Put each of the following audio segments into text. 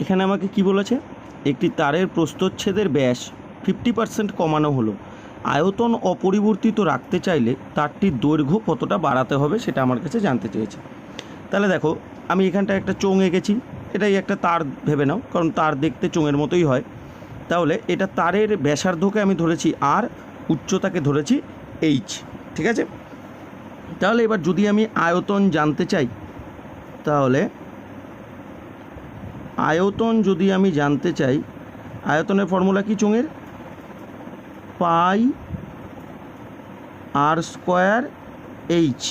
এখানে আমাকে কি বলেছে, একটি তারের প্রস্থচ্ছেদের ব্যাস 50% কমানো হলো, আয়তন অপরিবর্তিত রাখতে চাইলে তারটির দৈর্ঘ্য কতটা বাড়াতে হবে সেটা আমার কাছে জানতে চেয়েছে। তাহলে দেখো আমি এখানটা একটা চোঙ এঁকেছি, এটাই একটা তার ভেবে নাও, কারণ তার দেখতে চোঙের মতোই হয়। তাহলে এটা তারের ব্যাসার্ধকে আমি ধরেছি আর, উচ্চতাকে ধরেছি এইচ, ঠিক আছে। তাহলে এবার যদি আমি আয়তন জানতে চাই, তাহলে আয়তন যদি আমি জানতে চাই, আয়তনের ফর্মুলা কি চোঙের, পাই আর স্কোয়ার এইচ,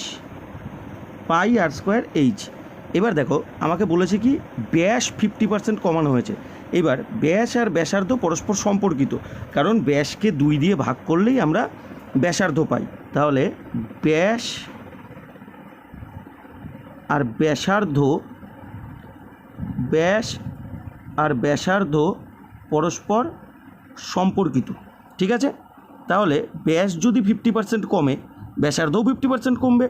পাই আর স্কোয়ার এইচ। এবার দেখো আমাকে বলেছে কি ব্যাস 50% কমানো হয়েছে। এবার ব্যাস আর ব্যাসার্ধ পরস্পর সম্পর্কিত, কারণ ব্যাসকে 2 দিয়ে ভাগ করলেই আমরা ব্যাসার্ধ পাই। তাহলে ব্যাস আর ব্যাসার্ধ, ব্যাস আর ব্যাসার্ধ পরস্পর সম্পর্কিত, ঠিক আছে। তাহলে ব্যাস যদি 50% কমে, ব্যাসার্ধও 50% কমবে।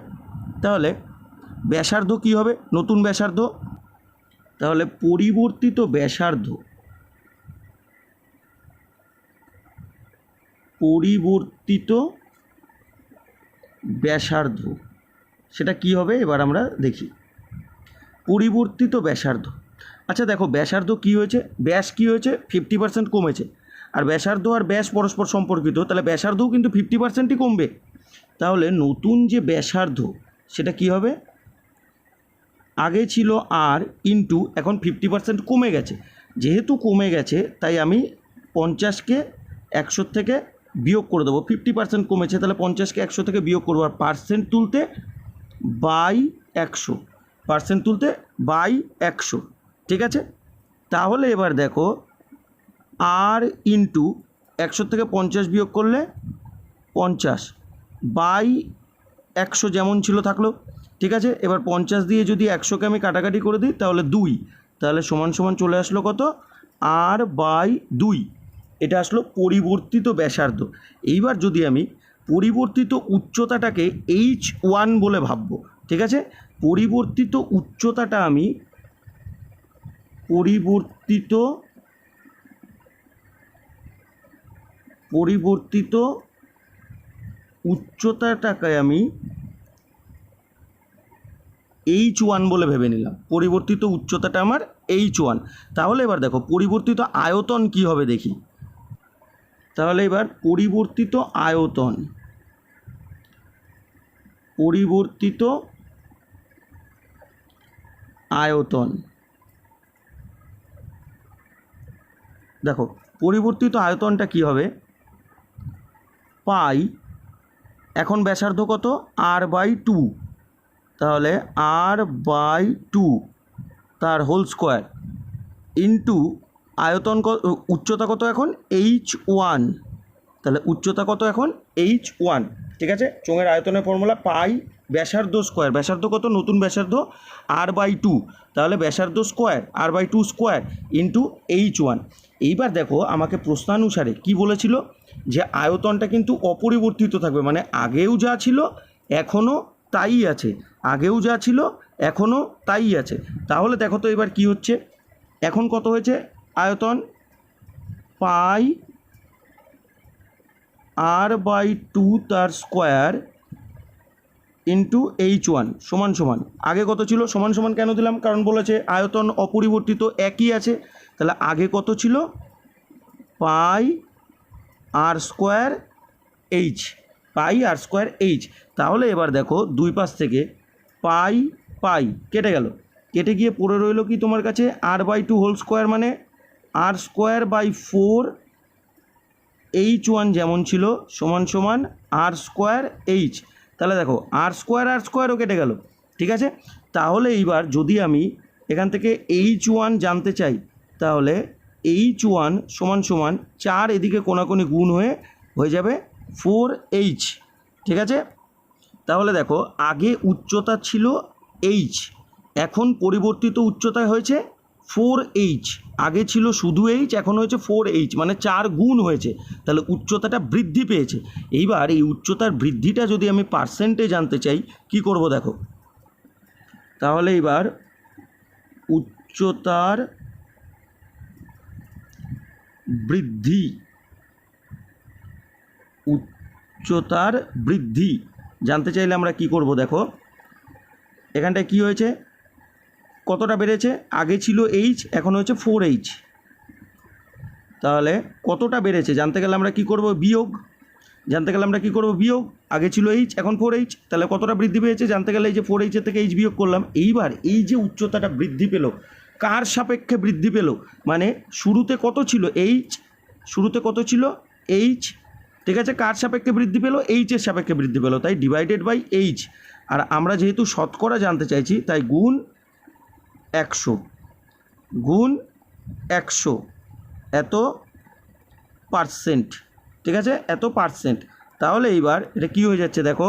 তাহলে ব্যাসার্ধ কী হবে, নতুন ব্যাসার্ধ, তাহলে পরিবর্তিত ব্যাসার্ধ, পরিবর্তিত ব্যাসার্ধ সেটা কি হবে এবার আমরা দেখি। পরিবর্তিত ব্যাসার্ধ, আচ্ছা দেখো ব্যাসার্ধ কি হয়েছে, ব্যাস কি হয়েছে 50% কমেছে, আর ব্যাসার্ধ আর ব্যাস পরস্পর সম্পর্কিত, তাহলে ব্যাসার্ধও কিন্তু 50%ই কমবে। তাহলে নতুন যে ব্যাসার্ধ সেটা কি হবে, আগে ছিল আর ইন্টু, এখন 50% কমে গেছে, যেহেতু কমে গেছে তাই আমি 50কে 100 থেকে বিয়োগ করে দেবো। 50% কমেছে, তাহলে 50কে 100 থেকে বিয়োগ করবো, আর পার্সেন্ট তুলতে বাই 100, পার্সেন্ট তুলতে বাই 100, ঠিক আছে। তাহলে এবার দেখো আর ইন্টু 100 থেকে 50 বিয়োগ করলে 50 বাই 100 যেমন ছিল থাকলো, ঠিক আছে। এবার 50 দিয়ে যদি 100কে আমি কাটাকাটি করে দিই তাহলে 2, তাহলে সমান সমান চলে আসলো কত, আর বাই 2, এটা আসলো পরিবর্তিত ব্যাসার্ধ। এইবার যদি আমি পরিবর্তিত উচ্চতাটাকে H1 বলে ভাববো, ঠিক আছে। পরিবর্তিত উচ্চতাটা আমি পরিবর্তিত উচ্চতাটাকে আমি H1 বলে ভেবে নিলাম, পরিবর্তিত উচ্চতাটা আমার H1। তাহলে এবার দেখো পরিবর্তিত আয়তন কি হবে দেখি। তাহলে এবার পরিবর্তিত আয়তন, পরিবর্তিত আয়তন, দেখো পরিবর্তিত আয়তনটা কি হবে, পাই, এখন ব্যাসার্ধ কত, r/2, তাহলে r/2 তার হোল স্কোয়ার ইন্টু আয়তন উচ্চতা কত এখন H1, তাহলে উচ্চতা কত এখন H1, ঠিক আছে। চোঙের আয়তনের ফর্মুলা পাই ব্যাসার্ধ স্কোয়ার, ব্যাসার্ধ কত, নতুন ব্যাসার্ধ r/2, তাহলে ব্যাসার্ধ square r/2 square into H1। এইবার দেখো আমাকে প্রশ্নানুসারে কি বলেছিল, যে আয়তনটা কিন্তু অপরিবর্তিত থাকবে, মানে আগেও যা ছিল এখনও তাই আছে, আগেও যা ছিল এখনও তাই আছে। তাহলে দেখো তো এবার কি হচ্ছে, এখন কত হয়েছে আয়তন, পাই r/2 তার স্কোয়ার ইন্টু H1 সমান সমান, আগে কত ছিল, সমান সমান কেন দিলাম, কারণ বলেছে আয়তন অপরিবর্তিত একই আছে। তাহলে আগে কত ছিল, পাই আর স্কোয়ার এইচ, পাই আর স্কোয়ার এইচ। তাহলে এবার দেখো দুই পাশ থেকে পাই পাই কেটে গেল, কেটে গিয়ে পড়ে রইল কি তোমার কাছে, r/2 হোল স্কোয়ার, মানে r²/4 H1 যেমন ছিল সমান সমান r²H। তাহলে দেখো r²ও কেটে গেল, ঠিক আছে। তাহলে এইবার যদি আমি এখান থেকে H1 জানতে চাই, তাহলে H1 সমান সমান 4 এদিকে কোণাকোণি গুণ হয়ে যাবে 4H, ঠিক আছে। তাহলে দেখো আগে উচ্চতা ছিল H, এখন পরিবর্তিত উচ্চতায় হয়েছে 4H, আগে ছিল শুধু H, এখন হয়েছে 4H, মানে 4 গুণ হয়েছে, তাহলে উচ্চতাটা বৃদ্ধি পেয়েছে। এইবার এই উচ্চতার বৃদ্ধিটা যদি আমি পার্সেন্টে জানতে চাই কি করব দেখো, তাহলে এবার উচ্চতার বৃদ্ধি, উচ্চতার বৃদ্ধি জানতে চাইলে আমরা কি করব? দেখো এখানটায় কি হয়েছে, কতটা বেড়েছে? আগে ছিল এইচ, এখন হচ্ছে 4h। তাহলে কতটা বেড়েছে জানতে গেলে আমরা কি করব? বিয়োগ। জানতে গেলে আমরা কি করব? বিয়োগ। আগে ছিল এইচ, এখন 4h, তাহলে কতটা বৃদ্ধি পেয়েছে জানতে গেলে এই যে 4h এর থেকে এইচ বিয়োগ করলাম। এইবার এই যে উচ্চতাটা বৃদ্ধি পেল, কার সাপেক্ষে বৃদ্ধি পেল? মানে শুরুতে কত ছিল? এইচ, শুরুতে কত ছিল? এইচ, ঠিক আছে। কার সাপেক্ষে বৃদ্ধি পেল? এইচের সাপেক্ষে বৃদ্ধি পেল, তাই ডিভাইডেড বাই এইচ। আর আমরা যেহেতু শতকরা জানতে চাইছি তাই গুণ 100, গুণ 100, এত পার্সেন্ট, ঠিক আছে, এত পার্সেন্ট। তাহলে এইবার এটা কি হয়ে যাচ্ছে দেখো,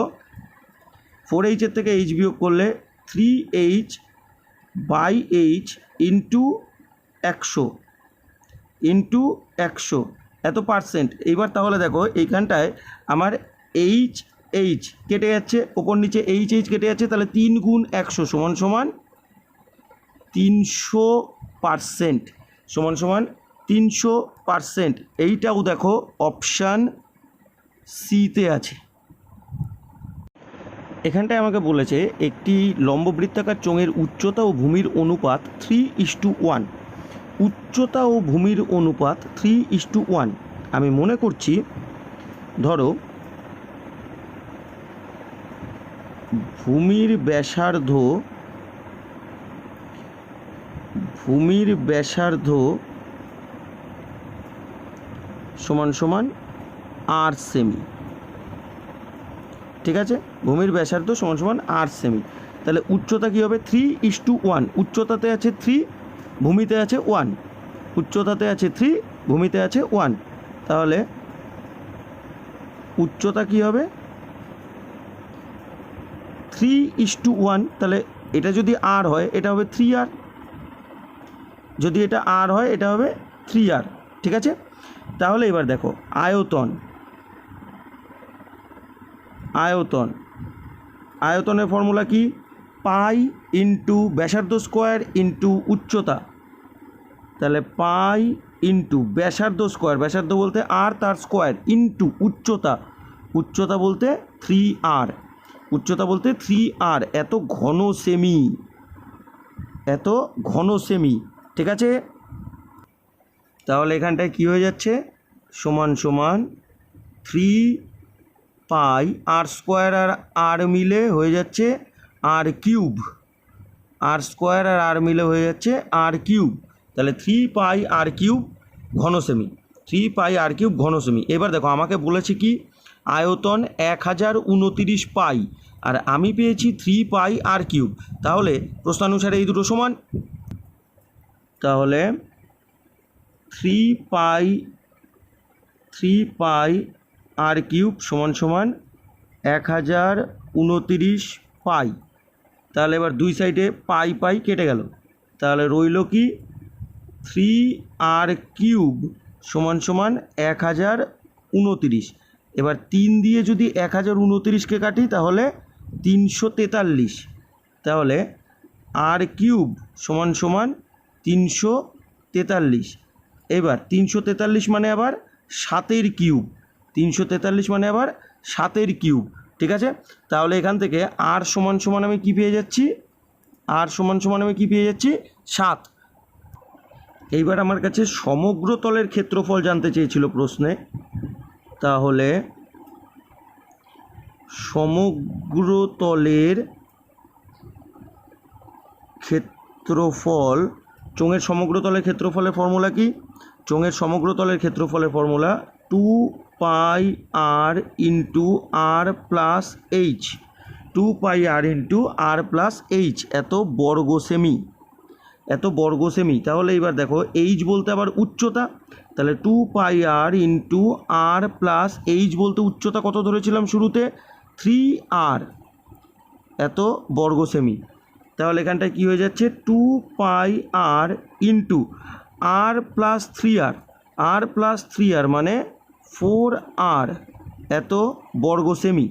4h এর থেকে এইচ বিয়োগ করলে 3h by H into 100, into 100, এত পার্সেন্ট। এইবার তাহলে দেখো এইখানটায় আমার এইচ কেটে যাচ্ছে, ওপর নিচে এইচ কেটে যাচ্ছে, তাহলে 3 গুণ 100 সমান সমান 300%, সমান সমান 300%। এইটাও দেখো অপশান সিতে আছে। এখানটায় আমাকে বলেছে একটি লম্ববৃত্তাকার চোঙের উচ্চতা ও ভূমির অনুপাত 3:1, উচ্চতা ও ভূমির অনুপাত 3:1। আমি মনে করছি ধরো ভূমির ব্যাসার্ধ সমান সমান r সেমি, ঠিক আছে, ভূমির ব্যাসার্ধ সমান সমান r সেমি। তাহলে উচ্চতা কী হবে? 3:1, উচ্চতাতে আছে 3, ভূমিতে আছে 1, উচ্চতাতে আছে 3, ভূমিতে আছে 1, তাহলে উচ্চতা কী হবে? 3:1। তাহলে এটা যদি r হয় এটা হবে 3r, যদি এটা r হয় এটা হবে 3r, ঠিক আছে। তাহলে এবার দেখো আয়তনের ফর্মুলা কি? পাই ইন্টু ব্যাসার্ধ স্কোয়ার ইন্টু উচ্চতা। তাহলে পাই ইন্টু ব্যাসার্ধ স্কোয়ার, ব্যাসার্ধ বলতে r তার স্কোয়ার, ইন্টু উচ্চতা বলতে 3r, উচ্চতা বলতে 3r, এত ঘন সেমি, ঠিক আছে। তাহলে এখানটায় কি হয়ে যাচ্ছে? সমান সমান 3 পাই r স্কোয়ার আর r মিলে হয়ে যাচ্ছে r কিউব, r স্কোয়ার আর r মিলে হয়ে যাচ্ছে r কিউব। তাহলে 3 পাই r কিউব ঘন সেমি, 3 পাই r কিউব ঘন সেমি। এবার দেখো আমাকে বলেছে কি আয়তন 1029 পাই, আর আমি পেয়েছি 3 পাই r কিউব। তাহলে প্রশ্নানুসারে এই দুটো সমান, তাহলে 3 পাই r কিউব সমান সমান 1029 পাই। তাহলে এবার দুই সাইডে পাই কেটে গেল, তাহলে রইল কি 3r কিউব সমান সমান 1029। এবার 3 দিয়ে যদি 1029কে কাটি তাহলে 343, তাহলে r কিউব সমান সমান 343। এবার 343 মানে আবার 7-এর কিউব, 343 মানে আবার 7-এর কিউব, ঠিক আছে। তাহলে এখান থেকে r সমান সমান আমি কি পেয়ে যাচ্ছি? r সমান সমান আমি কি পেয়ে যাচ্ছি? 7। এইবার আমার কাছে সমগ্র তলের ক্ষেত্রফল জানতে চেয়েছিল প্রশ্নে। তাহলে সমগ্র তলের ক্ষেত্রফল, চোঙের সমগ্র তলের ক্ষেত্রফলের ফর্মুলা কি? চোঙের সমগ্র তলের ক্ষেত্রফলের ফর্মুলা 2 পাই r into r plus H, 2 পাই r into r plus H, এত বর্গ সেমি। তাহলে এবার দেখো এইচ বলতে আবার উচ্চতা, তাহলে 2 পাই r into r plus H বলতে উচ্চতা কত ধরেছিলাম শুরুতে? 3r, এত বর্গ সেমি। তাহলে এখানটায় কী হয়ে যাচ্ছে? 2 পাই r into r plus 3r মানে 4r, এত বর্গ সেমি।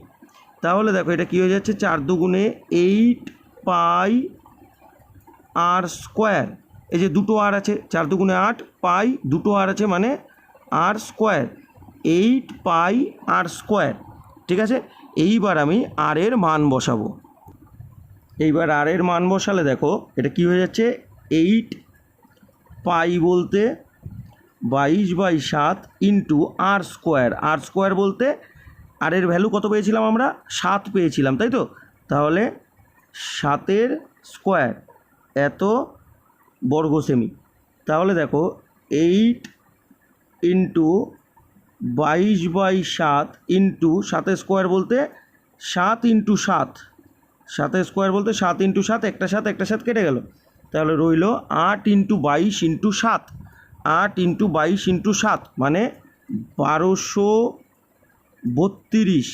তাহলে দেখো এটা কী হয়ে যাচ্ছে? 4 দুগুণে 8 পাই r স্কোয়ার, এই যে দুটো r আছে, 4 দুগুণে 8 পাই, দুটো r আছে মানে আর স্কোয়ার, 8 পাই আর স্কোয়ার। ঠিক আছে, এইবার আমি আর এর মান বসাবো। এইবার আর এর মান বসালে দেখো এটা কি হয়ে যাচ্ছে, 8 পাই বলতে 22/7 ইন্টু আর স্কোয়ার। আর স্কোয়ার বলতে আর এর ভ্যালু কত পেয়েছিলাম আমরা, 7 পেয়েছিলাম, তাই তো? তাহলে 7-এর স্কোয়ার এত বর্গ সেমি। তাহলে দেখো 8 ইন্টু 22/7 ইন্টু 7 স্কোয়ার বলতে 7 ইন্টু 7, 7 স্কোয়ার বলতে 7 ইন্টু 7, একটা 7 কেটে গেল, তাহলে রইল 8 ইন্টু 22 ইন্টু 7, 8 ইন্টু 22 ইন্টু 7 মানে 1232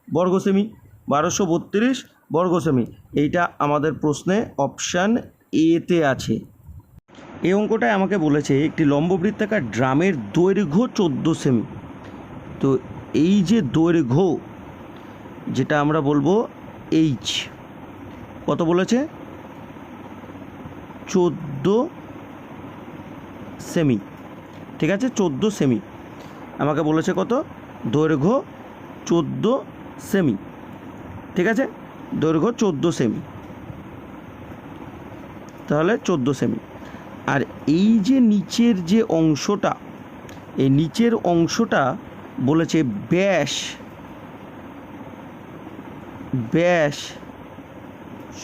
বর্গ সেমি, 1232 বর্গ সেমি। এইটা আমাদের প্রশ্নে অপশান এতে আছে। এই অঙ্কটায় আমাকে বলেছে একটি লম্ববৃত্তাকার ড্রামের দৈর্ঘ্য 14 সেমি। তো এই যে দৈর্ঘ্য, যেটা আমরা বলবো এইচ, কত বলেছে, 14 সেমি। ঠিক আছে, 14 সেমি আমাকে বলেছে, কত, দৈর্ঘ্য 14 সেমি। ঠিক আছে, দৈর্ঘ্য 14 সেমি, তাহলে 14 সেমি। আর এই যে নিচের যে অংশটা, এই নিচের অংশটা বলেছে ব্যাস, ব্যাস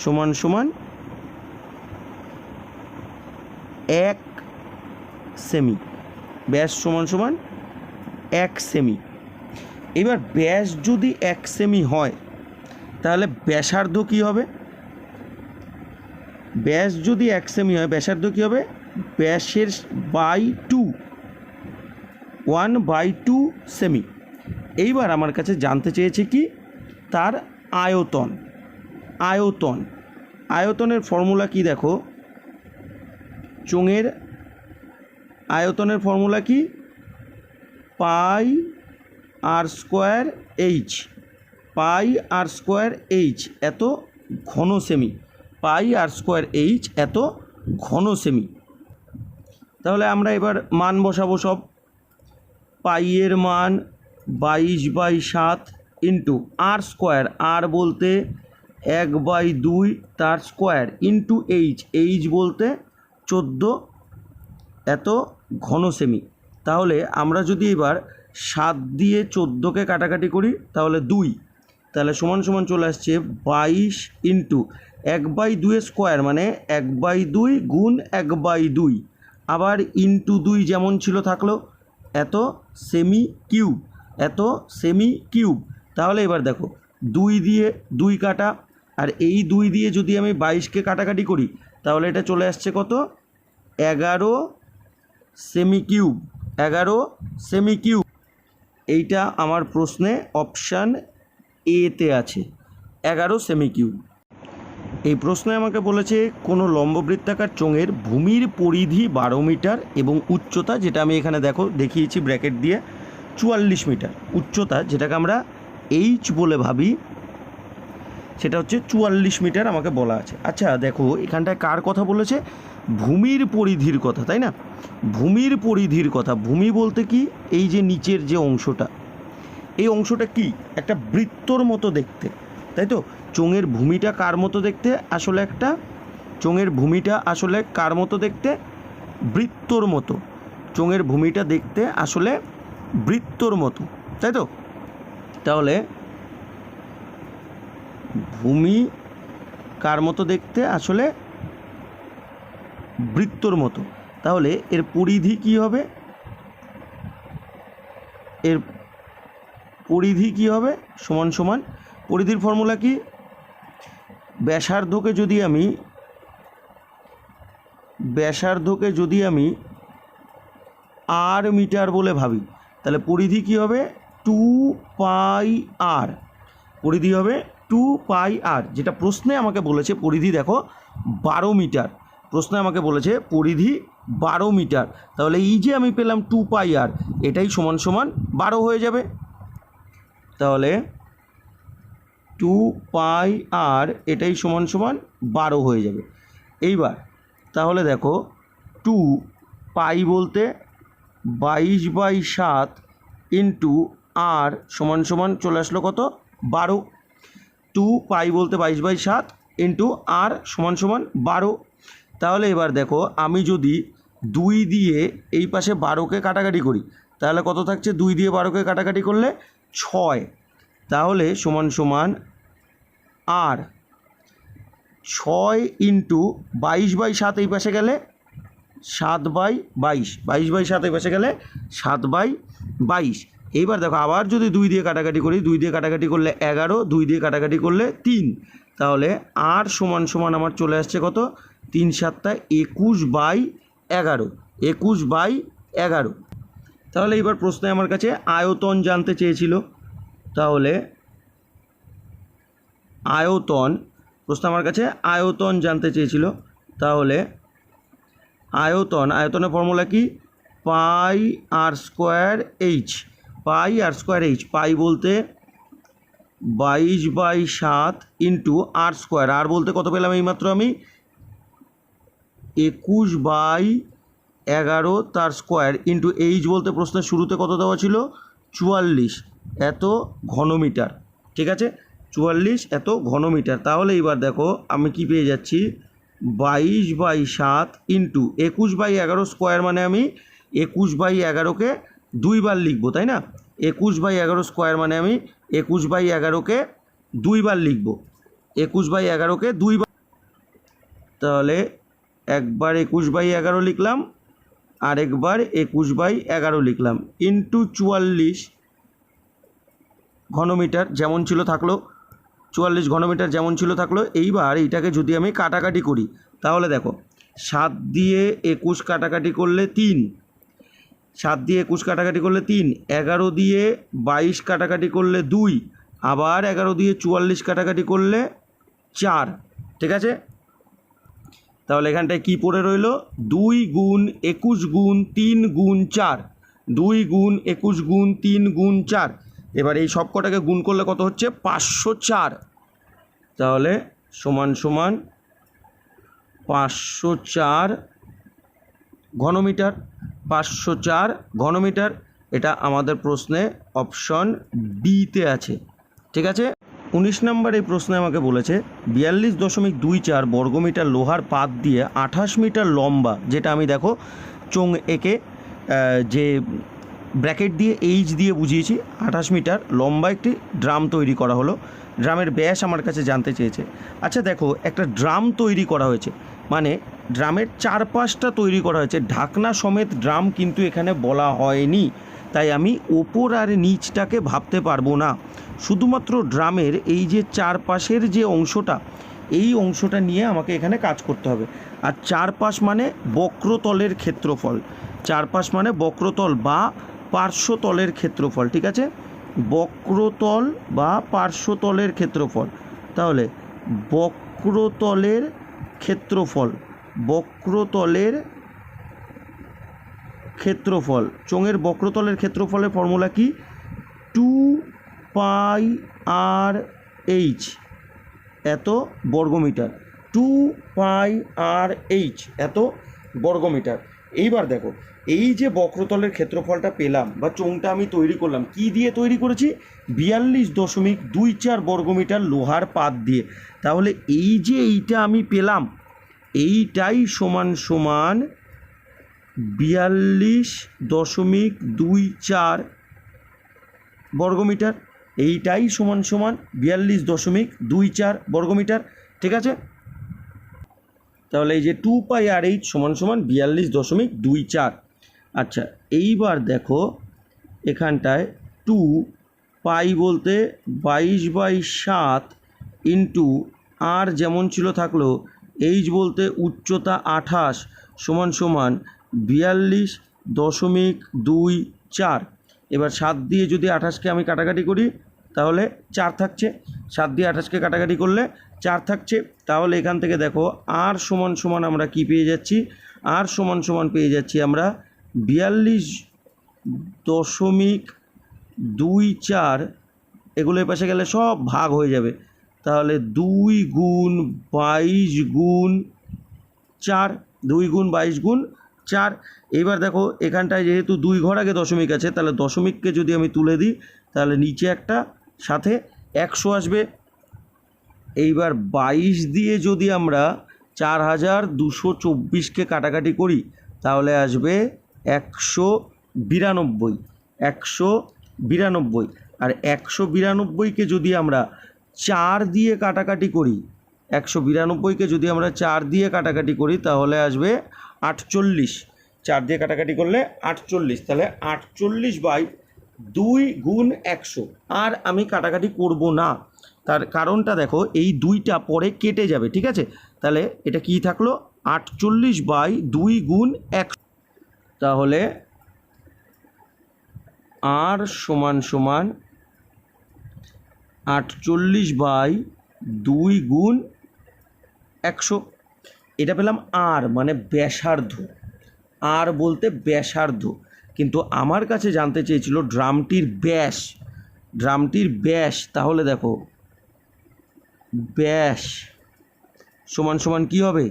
সমান সমান 1 সেমি, ব্যাস সমান সমান 1 সেমি। এবার ব্যাস যদি 1 সেমি হয় তাহলে ব্যাসার্ধ কী হবে, ব্যাস যদি 1 সেমি হয় ব্যাসার্ধ কী হবে, ব্যাসের বাই 2, 1/2 সেমি। এইবার আমার কাছে জানতে চেয়েছে কি, তার আয়তন। আয়তন, আয়তনের ফর্মুলা কি দেখো, চোঙের আয়তনের ফর্মুলা কি, পাই আর স্কোয়ার এইচ, পাই আর স্কোয়ার এইচ এত ঘন সেমি, পাই আর স্কোয়ার এইচ এত ঘন সেমি। তাহলে আমরা এবার মান বসাবো সব। পাইয়ের মান 22/7 ইন্টু আর স্কোয়ার, আর বলতে 1/2 তার স্কোয়ার, ইন্টু এইচ, এইচ বলতে 14 এত ঘন সেমি। তাহলে আমরা যদি এবার 7 দিয়ে 14কে কাটাকাটি করি তাহলে 2, তাহলে সমান সমান চলে আসছে 22 ইন্টু 1/2 স্কোয়ার মানে 1/2 গুণ 1/2, আবার ইন্টু 2 যেমন ছিল থাকলো, এত সেমি কিউব, এত সেমি কিউব। তাহলে এবার দেখো 2 দিয়ে 2 কাটা, আর এই 2 দিয়ে যদি আমি 22কে কাটাকাটি করি তাহলে এটা চলে আসছে কত, 11 সেমি কিউব, 11 সেমি কিউব। এইটা আমার প্রশ্নে অপশান এতে আছে, 11 সেমি কিউব। এই প্রশ্নে আমাকে বলেছে কোনো লম্ববৃত্তাকার চোঙের ভূমির পরিধি 12 মিটার এবং উচ্চতা, যেটা আমি এখানে দেখো দেখিয়েছি ব্র্যাকেট দিয়ে, 44 মিটার। উচ্চতা যেটাকে আমরা এইচ বলে ভাবি সেটা হচ্ছে 44 মিটার আমাকে বলা আছে। আচ্ছা দেখো এখানটায় কার কথা বলেছে, ভূমির পরিধির কথা, তাই না? ভূমির পরিধির কথা, ভূমি বলতে কি, এই যে নিচের যে অংশটা, এই অংশটা কি, একটা বৃত্তর মতো দেখতে, তাই তো? চোঙের ভূমিটা কার মতো দেখতে, আসলে একটা, চোঙের ভূমিটা আসলে কার মতো দেখতে, বৃত্তর মতো। চোঙের ভূমিটা দেখতে আসলে বৃত্তর মতো, তাই তো? তাহলে ভূমি কার মতো দেখতে, আসলে বৃত্তর মতো। তাহলে এর পরিধি কি হবে, এর পরিধি কি হবে, সমান সমান, পরিধির ফর্মুলা কি, ব্যাসার্ধকে যদি আমি আর মিটার বলে ভাবি তাহলে পরিধি কি হবে, 2πr, পরিধি হবে 2πr। যেটা প্রশ্নে আমাকে বলেছে পরিধি দেখো 12 মিটার, প্রশ্নে আমাকে বলেছে পরিধি 12 মিটার। তাহলে এই যে আমি পেলাম 2πr, এটাই সমান সমান 12 হয়ে যাবে। তাহলে 2πr এটাই সমান সমান 12 হয়ে যাবে। এইবার তাহলে দেখো 2 পাই বলতে 22/7 ইন্টু আর সমান সমান চলে আসলো কত 12। 2 পাই বলতে 22/7 ইন্টু আর সমান সমান 12। তাহলে এবার দেখো আমি যদি 2 দিয়ে এই পাশে 12কে কাটাকাটি করি তাহলে কত থাকছে, 2 দিয়ে 12কে কাটাকাটি করলে 6। তাহলে সমান সমান আর 6 ইন্টু 22/7 এই পাশে গেলে 7/22, 22/7 এই পাশে গেলে 7/22। এইবার দেখো আবার যদি 2 দিয়ে কাটাকাটি করি, 2 দিয়ে কাটাকাটি করলে 11, 2 দিয়ে কাটাকাটি করলে 3। তাহলে আর সমান সমান আমার চলে আসছে কত, 3 7 21/11, 21/11। তাহলে এইবার প্রশ্নে আমার কাছে আয়তন জানতে চেয়েছিল। তাহলে আয়তন, প্রশ্ন আমার কাছে আয়তন জানতে চেয়েছিল। তাহলে আয়তনের ফর্মুলা কি, পাই আর স্কোয়ার এইচ, পাই আর স্কোয়ার এইচ। পাই বলতে 22/7 ইন্টু আর স্কোয়ার, আর বলতে কত পেলাম এইমাত্র আমি 21/11 তার স্কোয়ার ইন্টু এইচ বলতে প্রশ্নের শুরুতে কত দেওয়া ছিল 44 এত ঘনমিটার। ঠিক আছে, 44 এত ঘনমিটার। তাহলে এবার দেখো আমি কি পেয়ে যাচ্ছি, 22/7 ইন্টু 21/11 স্কোয়ার, মানে আমি 21/11কে 2 বার লিখবো, তাই না? 21/11 স্কোয়ার মানে আমি 21/11কে 2 বার লিখবো, 21/11কে 2 বার। তাহলে একবার 21/11 লিখলাম আর একবার 21/11 লিখলাম ইন্টু 44 ঘনমিটার যেমন ছিল থাকলো, 44 ঘনমিটার যেমন ছিল থাকলো। এইবার এইটাকে যদি আমি কাটাকাটি করি তাহলে দেখো 7 দিয়ে 21 কাটাকাটি করলে 3, 7 দিয়ে 21 কাটাকাটি করলে 3, 11 দিয়ে 22 কাটাকাটি করলে 2, আবার 11 দিয়ে 44 কাটাকাটি করলে 4। ঠিক আছে, তাহলে এখানটায় কি পড়ে রইল, 2 গুণ 21 গুণ 3 গুণ 4, 2 গুণ 21 গুণ 3 গুণ 4। এবার এই সব কটাকে গুণ করলে কত হচ্ছে 504। তাহলে সমান সমান 504 ঘনমিটার, 504 ঘনমিটার। এটা আমাদের প্রশ্নে অপশন ডিতে আছে। ঠিক আছে, 19 নম্বর এই প্রশ্নে আমাকে বলেছে 42.24 বর্গমিটার লোহার পাত দিয়ে 28 মিটার লম্বা, যেটা আমি দেখো চোং এঁকে যে ব্র্যাকেট দিয়ে এইচ দিয়ে বুঝিয়েছি, 28 মিটার লম্বা একটি ড্রাম তৈরি করা হলো। ড্রামের ব্যাস আমার কাছে জানতে চেয়েছে। আচ্ছা দেখো, একটা ড্রাম তৈরি করা হয়েছে, মানে ড্রামের চারপাশটা তৈরি করা হয়েছে, ঢাকনা সমেত ড্রাম কিন্তু এখানে বলা হয়নি, তাই আমি ওপর আর নিচটাকে ভাবতে পারবো না। শুধুমাত্র ড্রামের এই যে চারপাশের যে অংশটা, এই অংশটা নিয়ে আমাকে এখানে কাজ করতে হবে। আর চারপাশ মানে বক্রতলের ক্ষেত্রফল, চারপাশ মানে বক্রতল বা পার্শ্বতলের ক্ষেত্রফল। ঠিক আছে, বক্রতল বা পার্শ্বতলের ক্ষেত্রফল। তাহলে বক্রতলের ক্ষেত্রফল, বক্রতলের ক্ষেত্রফল, চোঙের বক্রতলের ক্ষেত্রফলের ফর্মুলা কি, 2πr/h এত বর্গমিটার, 2πr/h এত বর্গমিটার। এইবার দেখো, এই যে বক্রতলের ক্ষেত্রফলটা পেলাম বা চোঙটা আমি তৈরি করলাম, কি দিয়ে তৈরি করেছি, 42.24 বর্গমিটার লোহার পাত দিয়ে। তাহলে এই যে এইটা আমি পেলাম, এইটাই সমান সমান 42.24 বর্গমিটার, এইটাই সমান সমান 42.24 বর্গমিটার। ঠিক আছে, তাহলে এই যে 2πr/h সমান সমান 42.24। আচ্ছা, এইবার দেখো এখানটায় 2 পাই বলতে 22/7 ইন্টু আর যেমন ছিল থাকলো, এইচ বলতে উচ্চতা 28 সমান সমান 42.24। এবার 7 দিয়ে যদি 28কে আমি কাটাকাটি করি তাহলে 4 থাকছে, 7 দিয়ে 28কে কাটাকাটি করলে 4 থাকছে। তাহলে এখান থেকে দেখো আর সমান সমান আমরা কি পেয়ে যাচ্ছি, আর সমান সমান পেয়ে যাচ্ছি আমরা 42.24, এগুলো এ পাশে গেলে সব ভাগ হয়ে যাবে। তাহলে 2 গুণ 22 গুণ 4, 2 গুণ 22 গুণ 4। এইবার দেখো এখানটায় যেহেতু 2 ঘর আগে দশমিক আছে, তাহলে দশমিককে যদি আমি তুলে দিই তাহলে নিচে একটা সাথে 100 আসবে। এইবার 22 দিয়ে যদি আমরা 4224কে কাটাকাটি করি তাহলে আসবে 192। 192। আর 192কে যদি আমরা 4 দিয়ে কাটাকাটি করি, 192কে যদি আমরা 4 দিয়ে কাটাকাটি করি তাহলে আসবে 48। 4 দিয়ে কাটাকাটি করলে 48। তাহলে 48/2 গুণ 100। আর আমি কাটাকাটি করব না, তার কারণটা দেখো এই 2টা পরে কেটে যাবে, ঠিক আছে। তাহলে এটা কি থাকলো, 48/2 গুণ 100। তাহলে আর সমান সমান 48/2 গুণ 100। এটা পেলাম আর মানে ব্যাসার্ধ। আর বলতে ব্যাসার্ধ, কিন্তু আমার কাছে জানতে চেয়েছিল ড্রামটির ব্যাস। ড্রামটির ব্যাস, তাহলে দেখো ব্যাস সমান সমান কী হবে,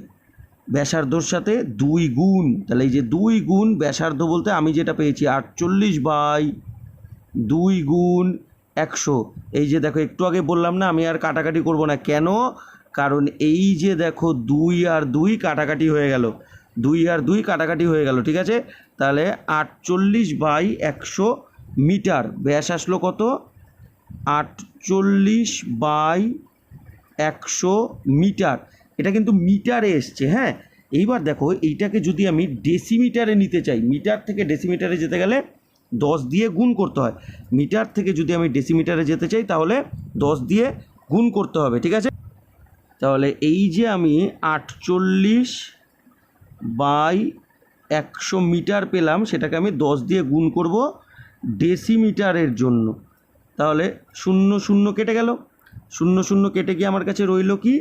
ব্যাসার্ধর সাথে 2 গুণ। তাহলে এই যে 2 গুণ ব্যাসার্ধ বলতে আমি যেটা পেয়েছি 48/2 গুণ 100। এই যে দেখো একটু আগে বললাম না আমি আর কাটাকাটি করব না, কেন? কারণ এই যে দেখো 2 আর 2 কাটাকাটি হয়ে গেল, 2 আর 2 কাটাকাটি হয়ে গেল, ঠিক আছে। তাহলে 48/100 মিটার। ব্যাস আসলো কত, 48/100 মিটার। এটা কিন্তু মিটারে এসছে, হ্যাঁ। এইবার দেখো এইটাকে যদি আমি ডেসিমিটারে নিতে চাই, মিটার থেকে ডেসিমিটারে যেতে গেলে 10 দিয়ে গুণ করতে হয়। মিটার থেকে যদি আমি ডেসিমিটারে যেতে চাই তাহলে 10 দিয়ে গুণ করতে হবে, ঠিক আছে। তাহলে এই যে আমি 48/100 মিটার পেলাম, সেটাকে আমি 10 দিয়ে গুণ করব ডেসিমিটারের জন্য। তাহলে 0 0 কেটে গেল, 0 0 কেটে গিয়ে আমার কাছে রইল কি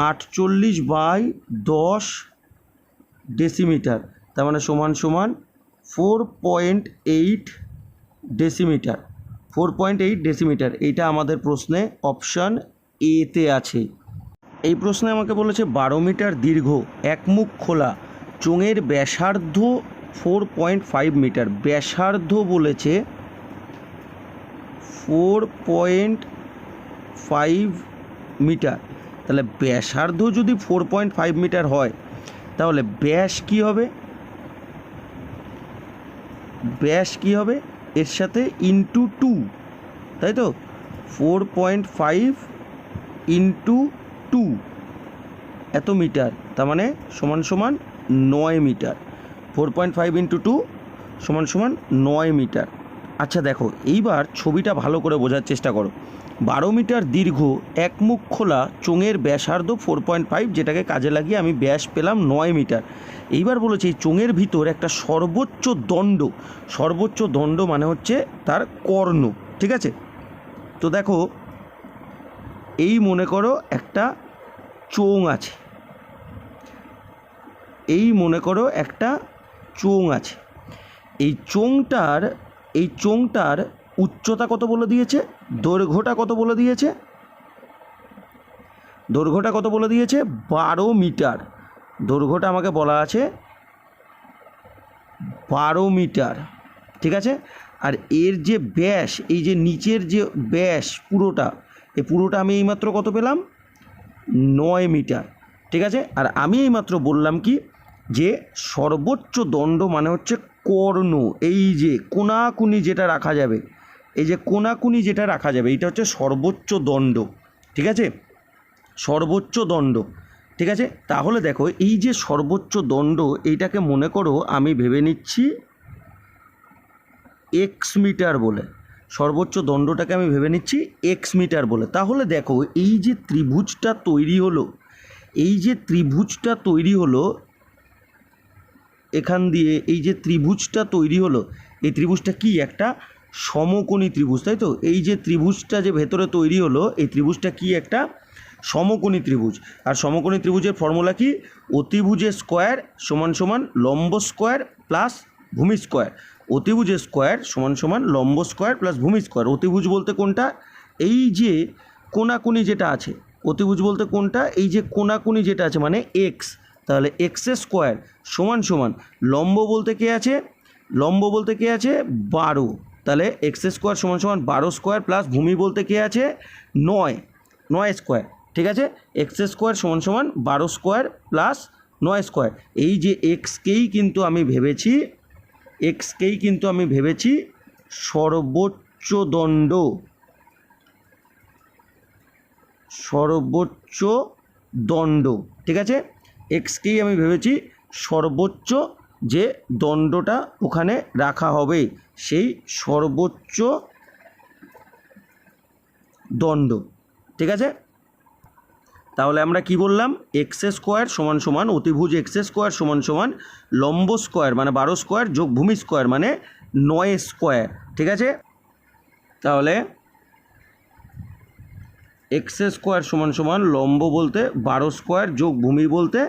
48/10 ডেসিমিটার। তার মানে সমান সমান 4.8 ডেসিমিটার। 4.8 ডেসিমিটার। এইটা আমাদের প্রশ্নে অপশান এতে আছে। এই প্রশ্নে আমাকে বলেছে 12 মিটার দীর্ঘ একমুখ খোলা চোঙের ব্যাসার্ধ 4.5 মিটার। ব্যাসার্ধ বলেছে 4.5 মিটার। তাহলে ব্যাসার্ধ যদি 4.5 মিটার হয় তাহলে ব্যাস কি হবে, ব্যাস কি হবে এর সাথে ইন্টু 2, তাই তো। 4.5 ইন্টু 2 এত মিটার, তার মানে সমান সমান 9 মিটার। 4.5 ইন্টু 2 সমান সমান 9 মিটার। আচ্ছা দেখো এইবার ছবিটা ভালো করে বোঝার চেষ্টা করো। 12 মিটার দীর্ঘ একমুখ খোলা চোঙের ব্যাসার্ধ 4.5, যেটাকে কাজে লাগিয়ে আমি ব্যাস পেলাম 9 মিটার। এইবার বলেছি এই চোঙের ভিতর একটা সর্বোচ্চ দণ্ড, সর্বোচ্চ দণ্ড মানে হচ্ছে তার কর্ণ, ঠিক আছে। তো দেখো এই মনে করো একটা চোঙ আছে, এই মনে করো একটা চোঙ আছে। এই চোঙটার উচ্চতা কত বলে দিয়েছে, দৈর্ঘ্যটা কত বলে দিয়েছে, দৈর্ঘ্যটা কত বলে দিয়েছে 12 মিটার। দৈর্ঘ্যটা আমাকে বলা আছে 12 মিটার, ঠিক আছে। আর এর যে ব্যাস, এই যে নিচের যে ব্যাস পুরোটা, এই পুরোটা আমি এইমাত্র কত পেলাম 9 মিটার, ঠিক আছে। আর আমি এইমাত্র বললাম কি যে সর্বোচ্চ দণ্ড মানে হচ্ছে কর্ণ, এই যে কোনাকুনি যেটা রাখা যাবে, এই যে কোনাকুনি যেটা রাখা যাবে এইটা হচ্ছে সর্বোচ্চ দণ্ড, ঠিক আছে, সর্বোচ্চ দণ্ড, ঠিক আছে। তাহলে দেখো এই যে সর্বোচ্চ দণ্ড এইটাকে মনে করো আমি ভেবে নিচ্ছি এক্স মিটার বলে, সর্বোচ্চ দণ্ডটাকে আমি ভেবে নিচ্ছি এক্স মিটার বলে। তাহলে দেখো এই যে ত্রিভুজটা তৈরি হলো, এই যে ত্রিভুজটা তৈরি হলো এখান দিয়ে, এই যে ত্রিভুজটা তৈরি হলো, এই ত্রিভুজটা কি একটা সমকোণী ত্রিভুজ, তাই তো। এই যে ত্রিভুজটা যে ভেতরে তৈরি হলো এই ত্রিভুজটা কি একটা সমকোণী ত্রিভুজ। আর সমকোণী ত্রিভুজের ফর্মুলা কি, অতিভুজের স্কোয়ার সমান সমান লম্ব স্কোয়ার প্লাস ভূমি স্কোয়ার। অতিভুজের স্কোয়ার সমান সমান লম্ব স্কোয়ার প্লাস ভূমি স্কোয়ার। অতিভুজ বলতে কোনটা, এই যে কোনাকুনি যেটা আছে, অতিভুজ বলতে কোনটা, এই যে কোনাকুনি যেটা আছে মানে এক্স, তাহলে এক্স স্কোয়ার সমান সমান লম্ব বলতে কে আছে, লম্ব বলতে কে আছে 12, তাহলে এক্স স্কোয়ার সমান সমান 12 স্কোয়ার প্লাস ভূমি বলতে কে আছে 9 স্কোয়ার। ঠিক আছে, এক্স স্কোয়ার সমান সমান 12 স্কোয়ার প্লাস 9 স্কোয়ার। এই যে এক্সকেই কিন্তু আমি ভেবেছি সর্বোচ্চ দণ্ড। ঠিক আছে, এক্সকেই আমি ভেবেছি সর্বোচ্চ যে দণ্ডটা ওখানে রাখা হবে, সেই সর্বোচ্চ দণ্ড। ঠিক আছে, তাহলে আমরা কি বললাম, এক্স স্কোয়ার সমান সমান অতিভুজ এক্স স্কোয়ার সমান সমান লম্ব স্কোয়ার মানে 12 স্কোয়ার যোগ ভূমি স্কোয়ার মানে 9 স্কোয়ার। ঠিক আছে, তাহলে এক্স স্কোয়ার সমান সমান লম্ব বলতে 12 স্কোয়ার যোগ ভূমি বলতে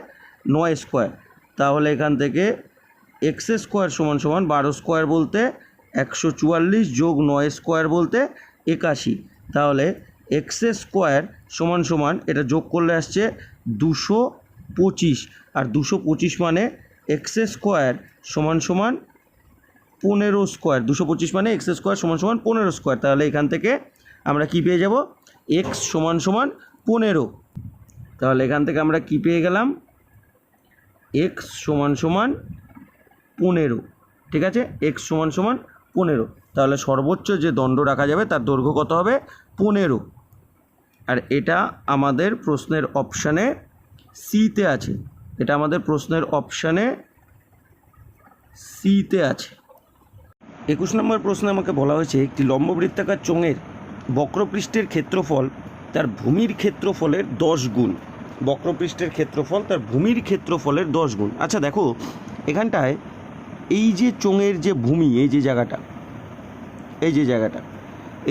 9 স্কোয়ার। তাহলে এখান থেকে এক্স স্কোয়ার সমান সমান 12 স্কোয়ার বলতে 144 যোগ 9 স্কোয়ার বলতে 81। তাহলে এক্স স্কোয়ার সমান সমান এটা যোগ করলে আসছে 225, আর 225 মানে এক্স স্কোয়ার সমান সমান 15 স্কোয়ার। 225 মানে এক্স স্কোয়ার সমান সমান 15 স্কোয়ার। তাহলে এখান থেকে আমরা কি পেয়ে যাব, এক্স সমান সমান 15। তাহলে এখান থেকে আমরা কি পেয়ে গেলাম, এক্স সমান সমান 15। ঠিক আছে, এক্স সমান সমান 15। তাহলে সর্বোচ্চ যে দণ্ড রাখা যাবে তার দৈর্ঘ্য কত হবে 15। আর এটা আমাদের প্রশ্নের অপশানে সিতে আছে, এটা আমাদের প্রশ্নের অপশানে সিতে আছে। 21 নম্বর প্রশ্নে আমাকে বলা হয়েছে একটি লম্ববৃত্তাকার চোঙের বক্রপৃষ্ঠের ক্ষেত্রফল তার ভূমির ক্ষেত্রফলের 10 গুণ। বক্রপৃষ্ঠের ক্ষেত্রফল তার ভূমির ক্ষেত্রফলের 10 গুণ। আচ্ছা দেখো, এখানটায় এই যে চোঙের যে ভূমি, এই যে জায়গাটা, এই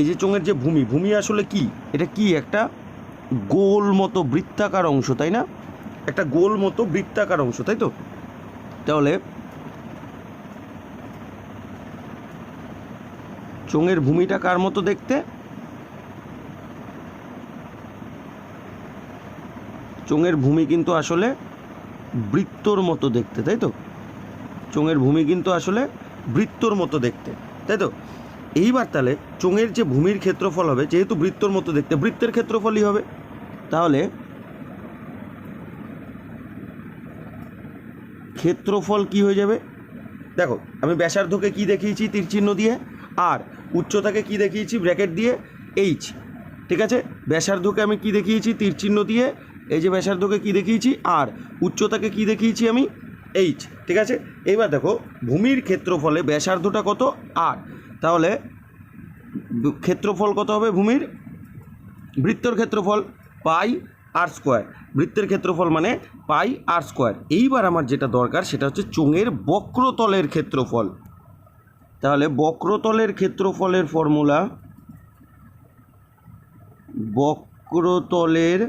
যে চোঙের যে ভূমি আসলে কি, এটা কি একটা গোল মতো বৃত্তাকার অংশ, তাই না? একটা গোল মতো বৃত্তাকার অংশ, তাই তো? তাহলে চোঙের ভূমিটা কার মতো দেখতে, চোঙের ভূমি কিন্তু আসলে বৃত্তর মতো দেখতে, তাই তো? চোঙের ভূমি কিন্তু আসলে বৃত্তর মতো দেখতে, তাই তো? এইবার তাহলে চোঙের যে ভূমির ক্ষেত্রফল হবে, যেহেতু বৃত্তর মতো দেখতে, বৃত্তের ক্ষেত্রফলই হবে। তাহলে ক্ষেত্রফল কি হয়ে যাবে, দেখো আমি ব্যাসার্ধকে কি দেখিয়েছি তীর চিহ্ন দিয়ে, আর উচ্চতাকে কি দেখিয়েছি ব্র্যাকেট দিয়ে এইচ। ঠিক আছে, ব্যাসার্ধকে আমি কি দেখিয়েছি তীর চিহ্ন দিয়ে, এই যে ব্যাসার্ধকে কি দেখিয়েছি, আর উচ্চতাকে কি দেখিয়েছি আমি এইচ। ঠিক আছে, এইবার দেখো ভূমির ক্ষেত্রফলে ব্যাসার্ধটা কত আর, তাহলে ক্ষেত্রফল কত হবে ভূমির, বৃত্তর ক্ষেত্রফল পাই আর স্কোয়ার, বৃত্তের ক্ষেত্রফল মানে পাই আর স্কোয়ার। এইবার আমার যেটা দরকার সেটা হচ্ছে চোঙের বক্রতলের ক্ষেত্রফল। তাহলে বক্রতলের ক্ষেত্রফলের ফর্মুলা, বক্রতলের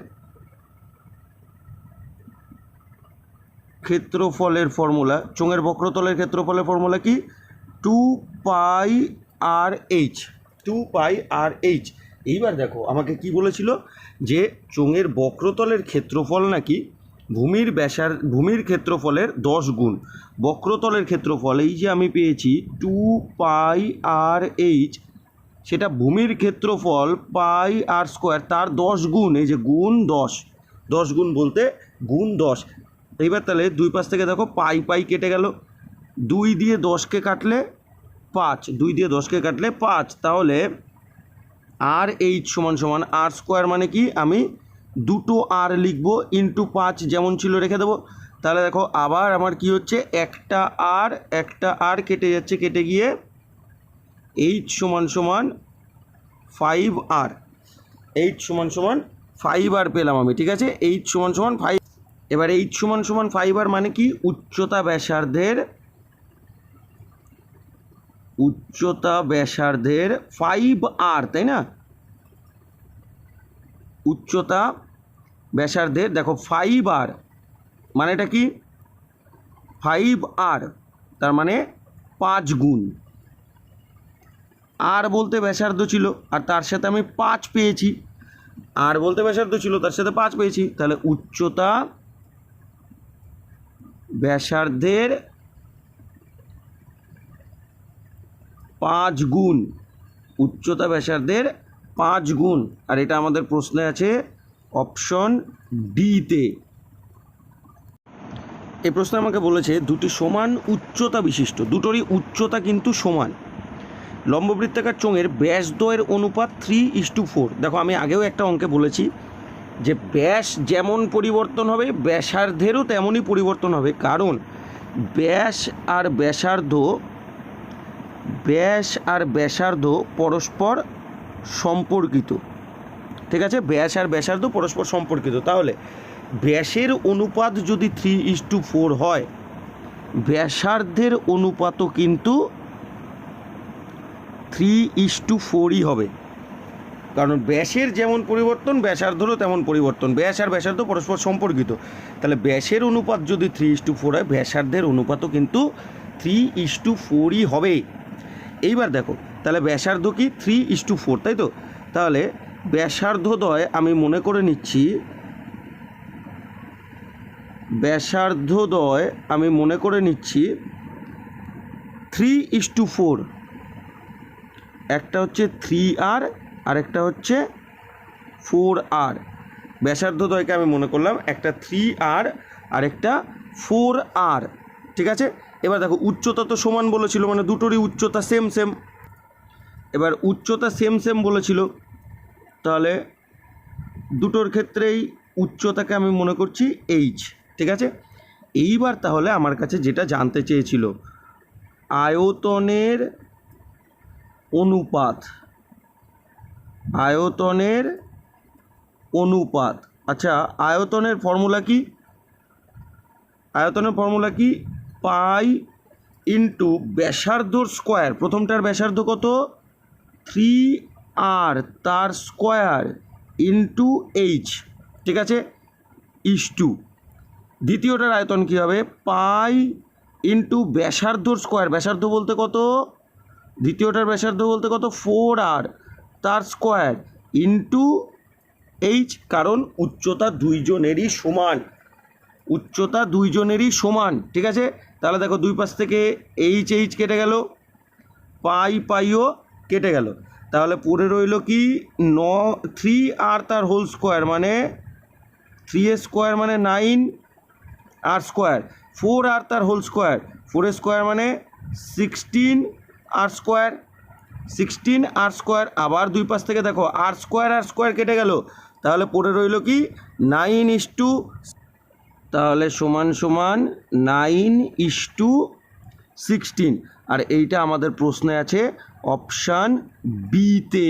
ক্ষেত্রফলের ফর্মুলা, চোঙের বক্রতলের ক্ষেত্রফলের ফর্মুলা কি, 2 পাই আর এইচ, 2 পাই আর এইচ। এইবার দেখো আমাকে কি বলেছিল, যে চোঙের বক্রতলের ক্ষেত্রফল নাকি ভূমির ক্ষেত্রফলের 10 গুণ। বক্রতলের ক্ষেত্রফল এই যে আমি পেয়েছি 2 পাই আর এইচ, সেটা ভূমির ক্ষেত্রফল পাই আর স্কোয়ার তার 10 গুণ। এই যে গুণ 10 গুণ বলতে গুণ 10। এইবার তাহলে দুই পাশ থেকে দেখো পাই পাই কেটে গেল, 2 দিয়ে 10কে কাটলে 5, 2 দিয়ে 10কে কাটলে 5। তাহলে আর এইচ সমান সমান আর স্কোয়ার মানে কি, আমি দুটো আর লিখবো ইন্টু 5 যেমন ছিল রেখে দেবো। তাহলে দেখো আবার আমার কি হচ্ছে, একটা আর কেটে যাচ্ছে, কেটে গিয়ে এইচ সমান সমান 5 আর, এইচ সমান সমান 5 আর পেলাম আমি। ঠিক আছে, এইচ সমান সমান 5। এবার এইচ সমান সমান 5 আর মানে কি, উচ্চতা ব্যাসার্ধের 5 আর, তাই না? উচ্চতা ব্যাসার্ধের দেখো 5 আর মানে এটা কি 5 আর, তার মানে 5 গুণ। আর বলতে ব্যাসার্ধ ছিল আর তার সাথে আমি 5 পেয়েছি, আর বলতে ব্যাসার্ধ ছিল তার সাথে 5 পেয়েছি, তাহলে উচ্চতা ব্যাসার্ধের 5 গুণ, উচ্চতা ব্যাসার্ধের 5 গুণ। আর এটা আমাদের প্রশ্নে আছে অপশন ডিতে। এই প্রশ্নে আমাকে বলেছে দুটি সমান উচ্চতা বিশিষ্ট, দুটোরই উচ্চতা কিন্তু সমান লম্ববৃত্তাকার চোঙের ব্যাসদ্বয়ের অনুপাত 3:4। দেখো আমি আগেও একটা অঙ্কে বলেছি যে ব্যাস যেমন পরিবর্তন হবে ব্যাসার্ধেরও তেমনই পরিবর্তন হবে, কারণ ব্যাস আর ব্যাসার্ধ পরস্পর সম্পর্কিত। ঠিক আছে, ব্যাস আর ব্যাসার্ধ পরস্পর সম্পর্কিত। তাহলে ব্যাসের অনুপাত যদি 3:4 হয়, ব্যাসার্ধের অনুপাতও কিন্তু 3:4ই হবে, কারণ ব্যাসের যেমন পরিবর্তন ব্যাসার্ধেরও তেমন পরিবর্তন। ব্যাস আর ব্যাসার্ধ পরস্পর সম্পর্কিত, তাহলে ব্যাসের অনুপাত যদি 3:4 হয়, ব্যাসার্ধের অনুপাতও কিন্তু 3:4ই হবে। এইবার দেখো তাহলে ব্যাসার্ধ কি 3:4, তাই তো? তাহলে ব্যাসার্ধদ্বয় আমি মনে করে নিচ্ছি, ব্যাসার্ধদ্বয় আমি মনে করে নিচ্ছি 3:4। একটা হচ্ছে 3R আর একটা হচ্ছে 4R। ব্যাসার্ধদ্বয়কে আমি মনে করলাম একটা 3R আর একটা 4R। ঠিক আছে, এবার দেখো উচ্চতা তো সমান বলেছিল, মানে দুটোরই উচ্চতা সেম সেম। এবার উচ্চতা সেম সেম বলেছিল, তাহলে দুটোর ক্ষেত্রেই উচ্চতাকে আমি মনে করছি H। ঠিক আছে, এইবার তাহলে আমার কাছে যেটা জানতে চেয়েছিল আয়তনের অনুপাত, আয়তনের অনুপাত। আচ্ছা, আয়তনের ফর্মুলা কি? আয়তনের ফর্মুলা কি? পাই ইন্টু ব্যাসার্ধর স্কোয়ার। প্রথমটার ব্যাসার্ধ কত? 3R তার স্কোয়ার ইন্টু H। ঠিক আছে, ইস্টু দ্বিতীয়টার আয়তন কী হবে? পাই ইন্টু ব্যাসার্ধর স্কোয়ার। ব্যাসার্ধ বলতে কত? দ্বিতীয়টার ব্যাসার্ধ বলতে কত? 4R তার স্কোয়ার ইন্টু H, কারণ উচ্চতা দুইজনেরই সমান, উচ্চতা দুইজনেরই সমান। ঠিক আছে, তাহলে দেখো দুই পাশ থেকে H কেটে গেল, পাইও কেটে গেল, তাহলে পড়ে রইল কি 3R তার হোল স্কোয়ার, মানে 3 স্কোয়ার মানে 9R স্কোয়ার, 4R তার হোল স্কোয়ার, 4 স্কোয়ার মানে 16R স্কোয়ার, 16R স্কোয়ার। আবার দুই পাশ থেকে দেখো আর স্কোয়ার কেটে গেল, তাহলে পড়ে রইল কি 9:, তাহলে সমান সমান 9:16। আর এইটা আমাদের প্রশ্নে আছে অপশান বিতে।